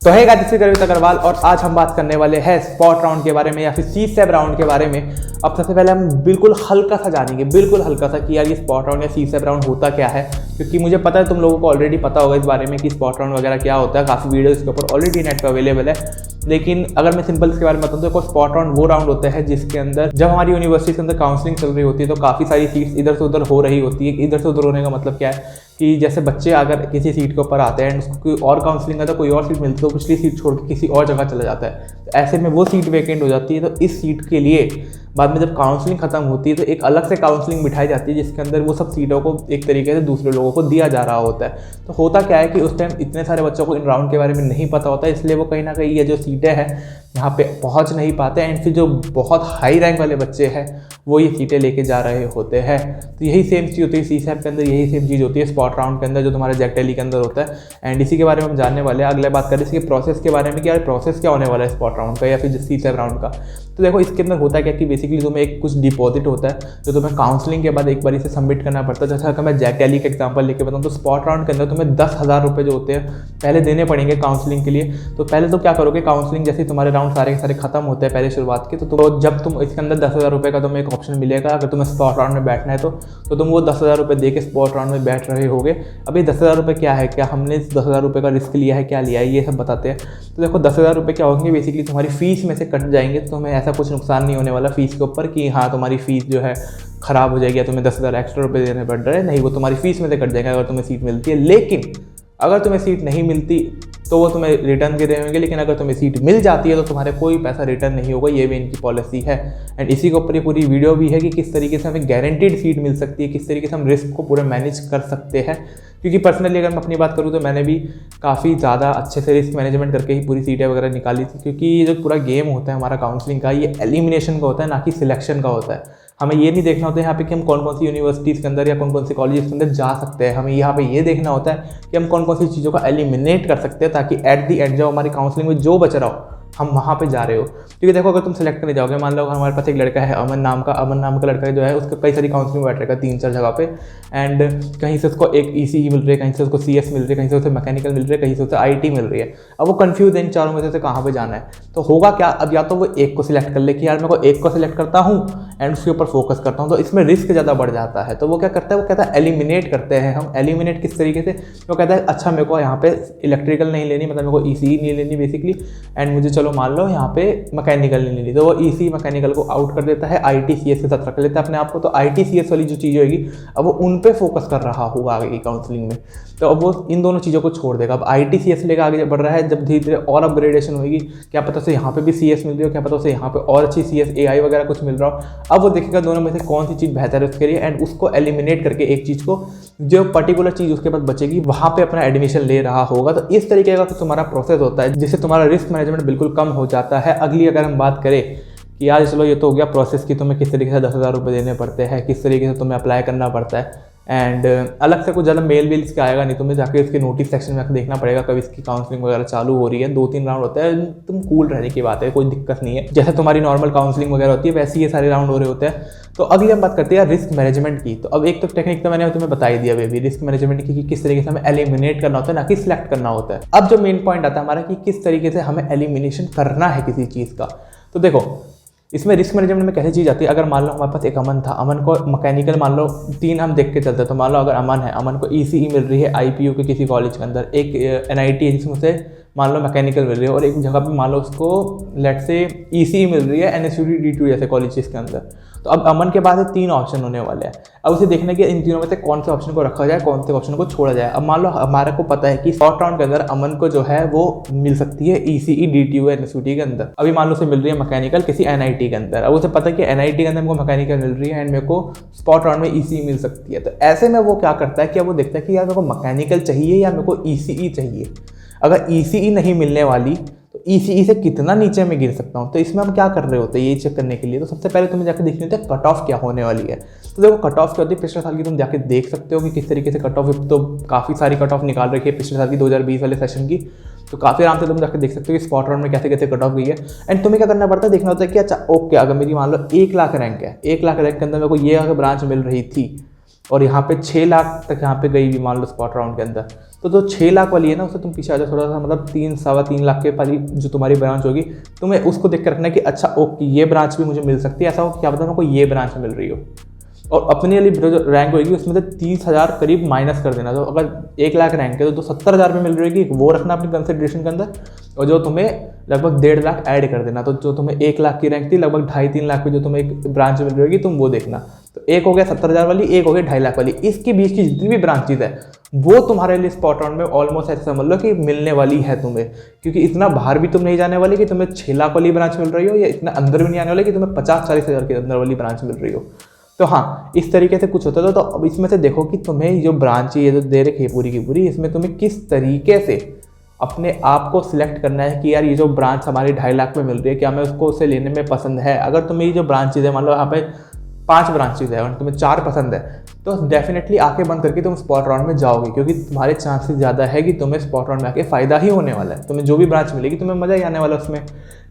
तो है गाइस, गर्वित अग्रवाल और आज हम बात करने वाले हैं स्पॉट राउंड के बारे में या फिर C7 राउंड के बारे में। अब सबसे पहले हम बिल्कुल हल्का सा जानेंगे, बिल्कुल हल्का सा कि यार ये स्पॉट राउंड या C7 राउंड होता क्या है, क्योंकि मुझे पता है तुम लोगों को ऑलरेडी पता होगा इस बारे में कि स्पॉट राउंड वगैरह क्या होता है। काफ़ी वीडियो इसके ऊपर ऑलरेडी नेट पर अवेलेबल है, लेकिन अगर मैं सिंपल इसके बारे में बताऊँ तो स्पॉट राउंड वो राउंड होता है जिसके अंदर जब हमारी यूनिवर्सिटी के अंदर काउंसलिंग चल रही होती है तो काफ़ी सारी सीट्स इधर से उधर हो रही होती है। इधर से उधर होने का मतलब क्या है कि जैसे बच्चे अगर किसी सीट के ऊपर आते हैं एंड उसको कोई और काउंसलिंग है तो कोई और सीट मिलती है तो पिछली सीट छोड़ के किसी और जगह चला जाता है, तो ऐसे में वो सीट वैकेंट हो जाती है। तो इस सीट के लिए बाद में जब काउंसलिंग खत्म होती है तो एक अलग से काउंसलिंग बिठाई जाती है जिसके अंदर वो सब सीटों को एक तरीके से दूसरे लोगों को दिया जा रहा होता है। तो होता क्या है कि उस टाइम इतने सारे बच्चों को इन राउंड के बारे में नहीं पता होता है, इसलिए वो कहीं ना कहीं ये जो सीटें हैं यहाँ पे पहुँच नहीं पाते एंड फिर जो बहुत हाई रैंक वाले बच्चे हैं वो ये सीटें लेके जा रहे होते हैं। तो यही सेम चीज़ होती है C7 के अंदर, यही सेम चीज़ होती है स्पॉट राउंड के अंदर जो तुम्हारे JEC-TELY के अंदर होता है। एंड इसी के बारे में हम जानने वाले हैं। अगले बात करें इसके प्रोसेस के बारे में कि यार प्रोसेस क्या होने वाला है स्पॉट राउंड का या फिर C7 राउंड का। तो देखो इसके अंदर होता क्या कि बेसिकली तुम्हें एक कुछ डिपॉजिट होता है जो तुम्हें काउंसलिंग के बाद एक बार इसे सबमिट करना पड़ता है। जैसे अगर मैं JEC-TELY का एग्जांपल लेके बताऊँ तो स्पॉट राउंड के अंदर तुम्हें 10,000 रुपये जो होते हैं पहले देने पड़ेंगे काउंसलिंग के लिए। तो पहले तो क्या करोगे, काउंसलिंग जैसे तुम्हारे राउंड सारे के सारे खत्म होते हैं पहले शुरुआत के, तो जब तुम इसके अंदर 10,000 रुपये का तुम्हें एक ऑप्शन मिलेगा अगर तुम्हें स्पॉट राउंड में बैठना है तो तुम वो 10,000 रुपये दे के स्पॉट राउंड में बैठ रहे होगे। अब ये 10,000 रुपये क्या है, क्या हमने इस 10,000 रुपये का रिस्क लिया है, क्या लिया है, ये सब बताते हैं। तो देखो 10,000 रुपये क्या होंगे, बेसिकली तुम्हारी फीस में से कट जाएंगे, तो तुम्हें ऐसा कुछ नुकसान नहीं होने वाला फीस के ऊपर कि हाँ तुम्हारी फीस जो है ख़राब हो जाएगी या तुम्हें 10,000 एक्स्ट्रा रुपये देने पड़ रहे हैं, नहीं, वो तुम्हारी फीस में से कट जाएगा अगर तुम्हें सीट मिलती है। लेकिन अगर तुम्हें सीट नहीं मिलती तो वो तुम्हें रिटर्न के देंगे, लेकिन अगर तुम्हें सीट मिल जाती है तो तुम्हारे कोई पैसा रिटर्न नहीं होगा, ये भी इनकी पॉलिसी है। एंड इसी के ऊपर ये पूरी वीडियो भी है कि किस तरीके से हमें गारंटीड सीट मिल सकती है, किस तरीके से हम रिस्क को पूरे मैनेज कर सकते हैं। क्योंकि पर्सनली अगर मैं अपनी बात करूँ तो मैंने भी काफ़ी ज़्यादा अच्छे से रिस्क मैनेजमेंट करके ही पूरी सीटें वगैरह निकाली थी, क्योंकि ये जो पूरा गेम होता है हमारा काउंसलिंग का, ये एलिमिनेशन का होता है ना कि सिलेक्शन का होता है। हमें ये नहीं देखना होता है यहाँ पे कि हम कौन कौन सी यूनिवर्सिटीज़ के अंदर या कौन कौन सी कॉलेजेस के अंदर जा सकते हैं, हमें यहाँ पे ये देखना होता है कि हम कौन कौन सी चीज़ों का एलिमिनेट कर सकते हैं ताकि एट दी एंड जब हमारी काउंसलिंग में जो बच रहा हो हम वहाँ पे जा रहे हो। क्योंकि देखो अगर तुम सेलेक्ट करने जाओगे, मान लो हमारे पास एक लड़का है अमन नाम का लड़का जो है उसका कई सारी काउंसलिंग बैठ रहेगा 3-4 जगह पे, एंड कहीं से उसको एक ECE मिल रही है, कहीं से उसको CS मिल रही है, कहीं से उसे मैकेनिकल मिल रही है, कहीं से उसे IT मिल रही है। अब वो कन्फ्यूज है इन चारों में से कहाँ पे जाना है, तो होगा क्या, अब या तो वो एक को सिलेक्ट कर ले कि यार मेरे को एक को सिलेक्ट करता हूँ एंड उसके ऊपर फोकस करता हूँ, तो इसमें रिस्क ज़्यादा बढ़ जाता है। तो वो क्या करता है, वो कहता है एलिमिनेट करते हैं हम। एलिमिनेट किस तरीके से, वो कहता है अच्छा मेरे को यहाँ पे इलेक्ट्रिकल नहीं लेनी, मतलब मेरे को ECE नहीं लेनी बेसिकली, एंड मुझे चलो मान लो यहाँ पे मैकेनिकल नहीं लेनी, तो वो ECE मैकेनिकल को आउट कर देता है, IT CS के साथ रख लेता है अपने आप को। तो IT CS वाली जो चीज़ होगी अब वो उन पे फोकस कर रहा होगा आगे की काउंसलिंग में, तो अब वो इन दोनों चीज़ों को छोड़ देगा। अब IT CS लेकर आगे बढ़ रहा है, जब धीरे धीरे और अपग्रेडेशन होगी, क्या पता उसे यहाँ पे भी CS मिल रही हो, क्या पता उसे यहाँ पे और अच्छी CS AI वगैरह कुछ मिल रहा हो। अब वो देखेगा दोनों में से कौन सी चीज़ बेहतर है उसके लिए एंड उसको एलिमिनेट करके एक चीज़ को, जो पर्टिकुलर चीज़ उसके पास बचेगी वहाँ पे अपना एडमिशन ले रहा होगा। तो इस तरीके का तुम्हारा प्रोसेस होता है जिससे तुम्हारा रिस्क मैनेजमेंट बिल्कुल कम हो जाता है। अगली अगर हम बात करें कि यार चलो ये तो हो गया प्रोसेस की, तुम्हें किस तरीके से 10,000 रुपये देने पड़ते हैं, किस तरीके से तुम्हें अप्लाई करना पड़ता है, एंड अलग से कुछ ज़्यादा मेल इसके आएगा नहीं, तुम्हें जाके इसके नोटिस सेक्शन में आकर देखना पड़ेगा कब इसकी काउंसलिंग वगैरह चालू हो रही है। 2-3 राउंड होता है, तुम कूल रहने की बात है, कोई दिक्कत नहीं है। जैसे तुम्हारी नॉर्मल काउंसलिंग वगैरह होती है वैसे ये सारे राउंड हो रहे होते हैं। तो अगली हम बात करते हैं रिस्क मैनेजमेंट की। तो अब एक तो टेक्निक तो मैंने तुम्हें बता ही दिया अभी रिस्क मैनेजमेंट की कि किस तरीके से हमें एलिमिनेट करना होता है ना कि सिलेक्ट करना होता है। अब जो मेन पॉइंट आता है हमारा कि किस तरीके से हमें एलिमिनेशन करना है किसी चीज़ का। तो देखो इसमें रिस्क मैनेजमेंट में कैसी चीज़ आती है, अगर मान लो हमारे पास एक अमन था, अमन को मैकेनिकल मान लो 3 हम देख के चलते हैं, तो मान लो अगर अमन है, अमन को ECE मिल रही है IPU के किसी कॉलेज के अंदर, एक NIT है जिसमें से मान लो मैकेनिकल मिल रही है, और एक जगह पे मान लो उसको लेट से ECE मिल रही है NSUT D2 जैसे कॉलेज के अंदर। तो अब अमन के पास 3 ऑप्शन होने वाले हैं। अब उसे देखना कि इन तीनों में से कौन से ऑप्शन को रखा जाए, कौन से ऑप्शन को छोड़ा जाए। अब मान लो हमारे को पता है कि स्पॉट राउंड के अंदर अमन को जो है वो मिल सकती है ECE DTU NSUT के अंदर। अभी मान लो उसे मिल रही है मैकेनिकल किसी NIT के अंदर। अब उसे पता है कि NIT के अंदर मेरे को मैकेनिकल मिल रही है एंड मेरे को स्पॉट राउंड में ECE मिल सकती है। तो ऐसे में वो क्या करता है कि अब वो देखता है कि यार मेरे को मैकेनिकल चाहिए या मेरे को ECE चाहिए। अगर ECE नहीं मिलने वाली तो ECE से कितना नीचे मैं गिर सकता हूँ। तो इसमें हम क्या कर रहे होते हैं ये चेक करने के लिए, तो सबसे पहले तुम्हें जाकर देखनी होती है कट ऑफ क्या होने वाली है। तो देखो कट ऑफ क्या होती है, पिछले साल की तुम जाके देख सकते हो कि किस तरीके से कट ऑफ, तो काफ़ी सारी कट ऑफ निकाल रखी है पिछले साल की 2020 वाले सेशन की, तो काफ़ी आराम से तुम जाकर देख सकते हो कि स्पॉट राउंड में कैसे कैसे कट ऑफ गई है। एंड तुम्हें क्या करना पड़ता है, देखना होता है कि अच्छा ओके अगर मेरी मान लो 1 लाख रैंक है, 1 लाख रैंक के अंदर मेरे को ये ब्रांच मिल रही थी और यहाँ पे 6 लाख तक यहाँ पे गई हुई मान लो स्पॉट राउंड के अंदर, तो जो 6 लाख वाली है ना, उससे तुम पीछे आ जाओ थोड़ा सा, मतलब 3-3.25 लाख के वाली जो तुम्हारी ब्रांच होगी, तुम्हें उसको देख कर रखना है कि अच्छा ओके ये ब्रांच भी मुझे मिल सकती है। ऐसा हो क्या पता मेरे को ये ब्रांच मिल रही हो, और अपनी वाली जो रैंक होगी उसमें से 30,000 करीब माइनस कर देना। तो अगर 1 लाख रैंक है तो 70,000 में मिल रही होगी, वो रखना अपनी कंसिडरेशन के अंदर, और जो तुम्हें लगभग 1.5 लाख ऐड कर देना। तो जो तुम्हें 1 लाख की रैंक थी, लगभग 2.5-3 लाख पे जो तुम्हें एक ब्रांच मिल रही होगी, तुम वो देखना। तो एक हो गया 70,000 वाली, एक हो गया 2.5 लाख वाली। इसके बीच की जितनी भी ब्रांचेज है वो तुम्हारे लिए स्पॉट राउंड में ऑलमोस्ट ऐसे समझ लो कि मिलने वाली है तुम्हें, क्योंकि इतना बाहर भी तुम नहीं जाने वाले कि तुम्हें 6 लाख वाली ब्रांच मिल रही हो, या इतना अंदर भी नहीं आने वाले कि तुम्हें 50-40 हज़ार के अंदर वाली ब्रांच मिल रही हो। तो हाँ, इस तरीके से कुछ होता था। तो अब इसमें से देखो कि तुम्हें जो ब्रांच ये जो दे रखी है पूरी की पूरी, इसमें तुम्हें किस तरीके से अपने आप को सिलेक्ट करना है कि यार ये जो ब्रांच हमारी 2.5 लाख में मिल रही है, क्या मैं उसको उसे लेने में पसंद है। अगर तुम्हें ये जो ब्रांचेज है, मान लो यहाँ पे 5 ब्रांचेज है और तुम्हें 4 पसंद है, तो डेफिनेटली आंखें बंद करके तुम स्पॉट राउंड में जाओगे, क्योंकि तुम्हारे चांसेस ज़्यादा है कि तुम्हें स्पॉट राउंड में आके फ़ायदा ही होने वाला है। तुम्हें जो भी ब्रांच मिलेगी तुम्हें मज़ा ही आने वाला है उसमें।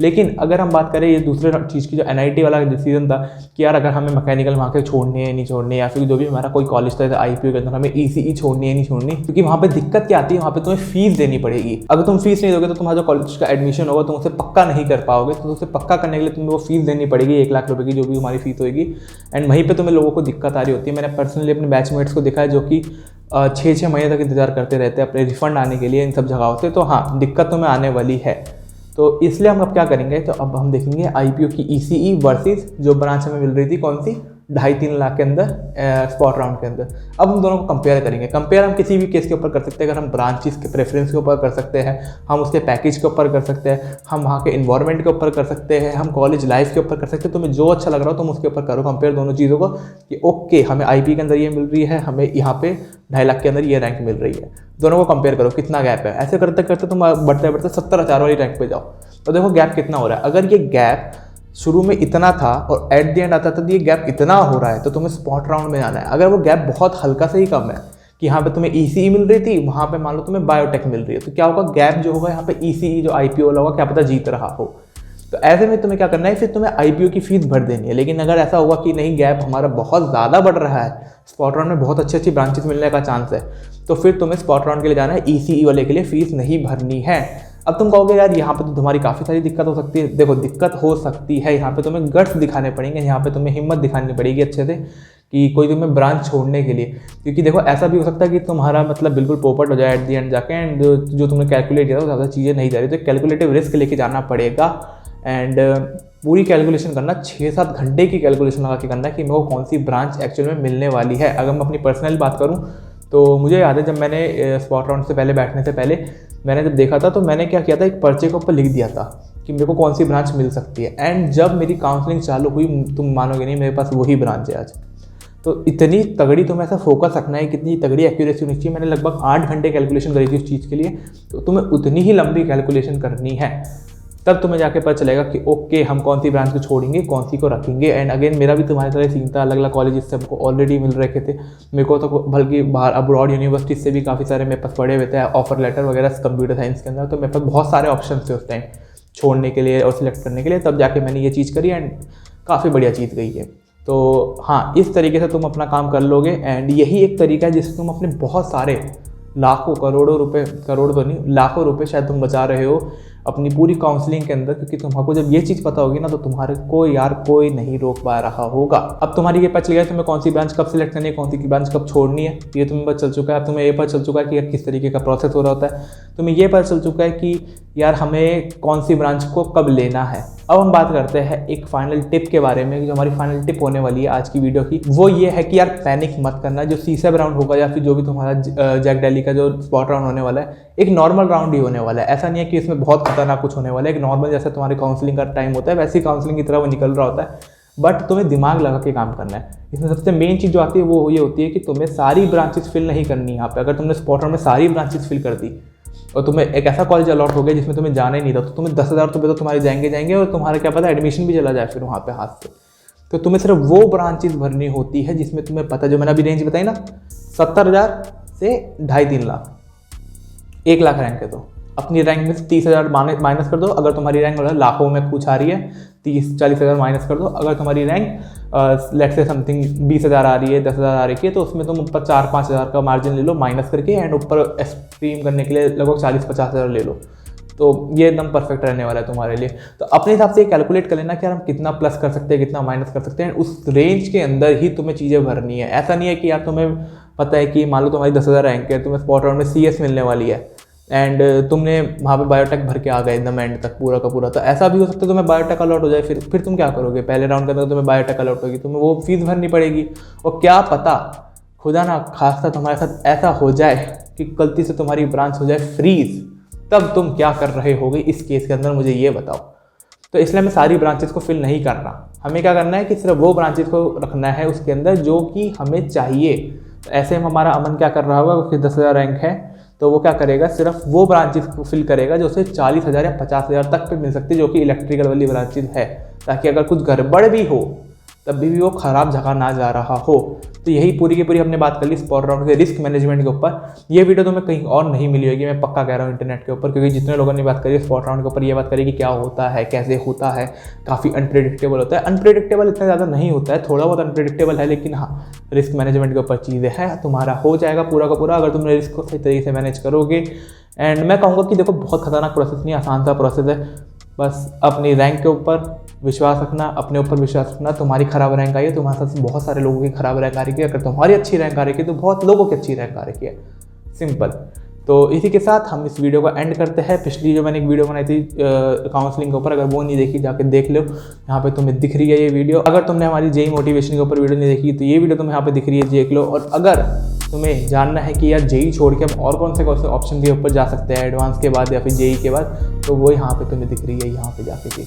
लेकिन अगर हम बात करें ये दूसरे चीज़ की, जो NIT वाला डिसीजन था कि यार अगर हमें मैकेनिकल वहाँ के छोड़नी है नहीं छोड़नी, या फिर जो भी हमारा कोई कॉलेज था IPO के अंदर हमें ECE छोड़नी है नहीं छोड़नी, क्योंकि वहाँ पे दिक्कत क्या आती है, वहाँ पे तुम्हें फीस देनी पड़ेगी। अगर तुम फीस नहीं दोगे तो तुम्हारा जो कॉलेज का एडमिशन होगा तुम उसे पक्का नहीं कर पाओगे। तो उसे पक्का करने के लिए तुम्हें वो फीस देनी पड़ेगी, 1 लाख रुपये की जो भी हमारी फीस होगी। एंड वहीं पर तुम्हें लोगों को दिक्कत आ रही होती है। मैंने पर्सनली अपने बैचमेट्स को देखा है जो कि 6-6 महीने तक इंतजार करते रहते हैं अपने रिफंड आने के लिए इन सब जगहों से। तो हाँ, दिक्कत तो में आने वाली है। तो इसलिए हम अब क्या करेंगे, तो अब हम देखेंगे IPO की ECE वर्सेस जो ब्रांच हमें मिल रही थी कौन सी, 2.5-3 लाख के अंदर स्पॉट राउंड के अंदर। अब हम दोनों को कंपेयर करेंगे। कंपेयर हम किसी भी केस के ऊपर कर सकते हैं। अगर हम ब्रांचेस के प्रेफरेंस के ऊपर कर सकते हैं, हम उसके पैकेज के ऊपर कर सकते हैं, हम वहाँ के इन्वायरमेंट के ऊपर कर सकते हैं, हम कॉलेज लाइफ के ऊपर कर सकते हैं। तुम्हें जो अच्छा लग रहा हो तुम उसके ऊपर करो कंपेयर दोनों चीज़ों को, कि ओके हमें IP के अंदर ये मिल रही है, हमें यहाँ पे 2.5 लाख के अंदर ये रैंक मिल रही है। दोनों को कंपेयर करो कितना गैप है। ऐसे करते करते तुम बढ़ते बढ़ते 70,000 वाली रैंक पे जाओ, तो देखो गैप कितना हो रहा है। अगर ये गैप शुरू में इतना था और एट द एंड आता था तो ये गैप इतना हो रहा है, तो तुम्हें स्पॉट राउंड में जाना है। अगर वो गैप बहुत हल्का से ही कम है कि यहाँ पे तुम्हें ECE मिल रही थी, वहाँ पे मान लो तुम्हें बायोटेक मिल रही है, तो क्या होगा, गैप जो होगा यहाँ पे ECE जो IPO वाला होगा क्या पता जीत रहा हो। तो ऐसे में तुम्हें क्या करना है, फिर तुम्हें IPO की फीस भर देनी है। लेकिन अगर ऐसा होगा कि नहीं गैप हमारा बहुत ज़्यादा बढ़ रहा है, स्पॉट राउंड में बहुत अच्छी अच्छी ब्रांचेस मिलने का चांस है, तो फिर तुम्हें स्पॉट राउंड के लिए जाना है, ECE वाले के लिए फीस नहीं भरनी है। अब तुम कहोगे यार यहाँ पे तो तुम्हारी काफ़ी सारी दिक्कत हो सकती है। देखो दिक्कत हो सकती है, यहाँ पे तुम्हें गट्स दिखाने पड़ेंगे, यहाँ पे तुम्हें हिम्मत दिखानी पड़ेगी अच्छे से कि कोई तुम्हें ब्रांच छोड़ने के लिए। क्योंकि देखो ऐसा भी हो सकता है कि तुम्हारा मतलब बिल्कुल पोपट हो जाए एट दी एंड जाके, एंड जो तुमने कैलकुलेट किया था ज़्यादा चीज़ें नहीं जा रही, तो कैलकुलेटिव रिस्क लेके जाना पड़ेगा। एंड पूरी कैलकुलेशन करना, 6-7 घंटे की कैलकुलेशन लगा के करना है कि मेरे को कौन सी ब्रांच एक्चुअल में मिलने वाली है। अगर मैं अपनी पर्सनल बात करूँ तो मुझे याद है जब मैंने स्पॉट राउंड से पहले बैठने से पहले मैंने जब देखा था, तो मैंने क्या किया था, एक पर्चे के ऊपर लिख दिया था कि मेरे को कौन सी ब्रांच मिल सकती है। एंड जब मेरी काउंसलिंग चालू हुई, तुम मानोगे नहीं, मेरे पास वही ब्रांच है आज। तो इतनी तगड़ी तुम्हें ऐसा फोकस रखना है, कितनी तगड़ी एक्यूरेसी होनी चाहिए। मैंने लगभग 8 घंटे कैलकुलेशन करी थी उस चीज़ के लिए, तो तुम्हें उतनी ही लंबी कैलकुलेशन करनी है, तब तुम्हें जाके पता चलेगा कि ओके हम कौन सी ब्रांच को छोड़ेंगे, कौन सी को रखेंगे। एंड अगेन मेरा भी तुम्हारी तरह सीन था, अलग अलग कॉलेज से हमको ऑलरेडी मिल रखे थे। मेरे को तो बल्कि बाहर अब्रॉड यूनिवर्सिटी से भी काफ़ी सारे मेरे पास पड़े हुए थे ऑफर लेटर वगैरह कंप्यूटर साइंस के अंदर, तो मेरे पास बहुत सारे ऑप्शन थे उस टाइम छोड़ने के लिए और सिलेक्ट करने के लिए। तब जाके मैंने ये चीज़ करी एंड काफ़ी बढ़िया चीज़ गई है। तो हाँ, इस तरीके से तुम अपना काम कर लोगे। एंड यही एक तरीका है जिससे तुम अपने बहुत सारे लाखों करोड़ों रुपए, करोड़ तो नहीं लाखों रुपए शायद तुम बचा रहे हो अपनी पूरी काउंसलिंग के अंदर। क्योंकि तुम्हारे जब ये चीज़ पता होगी ना, तो तुम्हारे को यार कोई नहीं रोक पा रहा होगा। अब तुम्हारी ये पता चल गया तुम्हें कौन सी ब्रांच कब सिलेक्ट करनी है, कौन सी ब्रांच कब छोड़नी है, ये तुम्हें पता चल चुका है। अब तुम्हें ये पता चल चुका है कि यार किस तरीके का प्रोसेस हो रहा होता है। तुम्हें ये पता चल चुका है कि यार हमें कौन सी ब्रांच को कब लेना है। अब हम बात करते हैं एक फाइनल टिप के बारे में, जो हमारी फाइनल टिप होने वाली है आज की वीडियो की। वो ये है कि यार पैनिक मत करना। जो CSAB राउंड होगा या फिर जो भी तुम्हारा जैक दिल्ली का जो स्पॉट राउंड होने वाला है, एक नॉर्मल राउंड ही होने वाला है। ऐसा नहीं है कि इसमें बहुत खतरनाक कुछ होने वाला है। एक नॉर्मल जैसे तुम्हारे काउंसलिंग का टाइम होता है वैसी काउंसलिंग की तरह वो निकल रहा होता है। बट तुम्हें दिमाग लगा के काम करना है। इसमें सबसे मेन चीज़ जो आती है वो ये होती है कि तुम्हें सारी ब्रांचेस फिल नहीं करनी। यहाँ पे अगर तुमने स्पॉट राउंड में सारी ब्रांचेस फिल कर दी और तुम्हें एक ऐसा कॉलेज अलॉट हो गया जिसमें तुम्हें जाना ही नहीं था, तो तुम्हें 10,000 रुपये तो तुम्हारे जाएंगे और तुम्हारा क्या पता एडमिशन भी चला जाए फिर वहाँ पे हाथ से। तो तुम्हें सिर्फ वो ब्रांचेस भरनी होती है जिसमें तुम्हें पता, जो मैंने अभी रेंज बताई ना, 70,000 से 2.5-3 लाख, 1 लाख रैंक है। तो अपनी रैंक में से 30,000 माइनस कर दो। अगर तुम्हारी रैंक लाखों में कुछ आ रही है, 30-40,000 माइनस कर दो। अगर तुम्हारी रैंक लेट्स से समथिंग 20,000 आ रही है, 10,000 आ रही है, तो उसमें तुम ऊपर 4-5,000 का मार्जिन ले लो माइनस करके, एंड ऊपर एक्सट्रीम करने के लिए लगभग 40-50,000 ले लो। तो ये एकदम परफेक्ट रहने वाला है तुम्हारे लिए। तो अपने हिसाब से कैलकुलेट कर लेना कि यार हम कितना प्लस कर सकते हैं, कितना माइनस कर सकते हैं। उस रेंज के अंदर ही तुम्हें चीज़ें भरनी है। ऐसा नहीं है कि यार तुम्हें पता है कि मान लो तुम्हारी 10,000 रैंक है, तुम्हें स्पॉट राउंड में CS मिलने वाली है, एंड तुमने वहाँ पे बायोटेक भर के आ गए एकदम एंड तक पूरा का पूरा। तो ऐसा भी हो सकता है तुम्हें बायोटेक अलॉट हो जाए, फिर तुम क्या करोगे? पहले राउंड के अंदर तुम्हें बायोटेक अलॉट होगी, तुम्हें वो फीस भरनी पड़ेगी। और क्या पता खुदा ना खास्ता तुम्हारे साथ ऐसा हो जाए कि गलती से तुम्हारी ब्रांच हो जाए फ्रीज, तब तुम क्या कर रहे होगे इस केस के अंदर, मुझे ये बताओ। तो इसलिए हमें सारी ब्रांचेस को फिल नहीं करना। हमें क्या करना है कि सिर्फ वो ब्रांचेस को रखना है उसके अंदर जो कि हमें चाहिए। तो ऐसे में हमारा अमन क्या कर रहा होगा, उसकी 10,000 रैंक है, तो वो क्या करेगा, सिर्फ वो ब्रांचेस को फिल करेगा जो उसे 40,000 या 50,000 तक पे मिल सकती है, जो कि इलेक्ट्रिकल वाली ब्रांचेस है, ताकि अगर कुछ गड़बड़ भी हो तब भी वो खराब जगह ना जा रहा हो। तो यही पूरी की पूरी हमने बात कर ली स्पॉट राउंड के रिस्क मैनेजमेंट के ऊपर। ये वीडियो तुम्हें कहीं और नहीं मिली होगी, मैं पक्का कह रहा हूँ इंटरनेट के ऊपर, क्योंकि जितने लोगों ने बात करी स्पॉट राउंड के ऊपर ये बात करी कि क्या होता है, कैसे होता है, काफ़ी अनप्रेडिक्टेबल होता है। अनप्रेडिक्टेबल इतना ज़्यादा नहीं होता है, थोड़ा बहुत अनप्रेडिक्टेबल है, लेकिन हाँ रिस्क मैनेजमेंट के ऊपर चीज़ें हैं, तुम्हारा हो जाएगा पूरा का पूरा अगर तुमने रिस्क को सही तरीके से मैनेज करोगे। एंड मैं कहूँगा कि देखो बहुत खतरनाक प्रोसेस नहीं, आसान सा प्रोसेस है। बस अपनी रैंक के ऊपर विश्वास रखना, अपने ऊपर विश्वास रखना। तुम्हारी खराब रैंक आई है, तुम्हारे साथ बहुत सारे लोगों की खराब रैंक आ रही है, अगर तुम्हारी अच्छी रैंक आ रही है तो बहुत लोगों की अच्छी रैंक आ रही है, सिंपल। तो इसी के साथ हम इस वीडियो को एंड करते हैं। पिछली जो मैंने एक वीडियो बनाई थी काउंसलिंग के ऊपर, अगर वो नहीं देखी जाके देख लो, यहाँ पे तुम्हें दिख रही है ये वीडियो। अगर तुमने हमारी जेई मोटिवेशन के ऊपर वीडियो नहीं देखी तो ये वीडियो तुम्हें यहाँ पे दिख रही है, देख लो। और अगर तुम्हें जानना है कि यार जेई छोड़ के हम और कौन से ऑप्शन के ऊपर जा सकते हैं एडवांस के बाद या फिर जेई के बाद, तो वो यहाँ पे तुम्हें दिख रही है, यहाँ पे जाके देख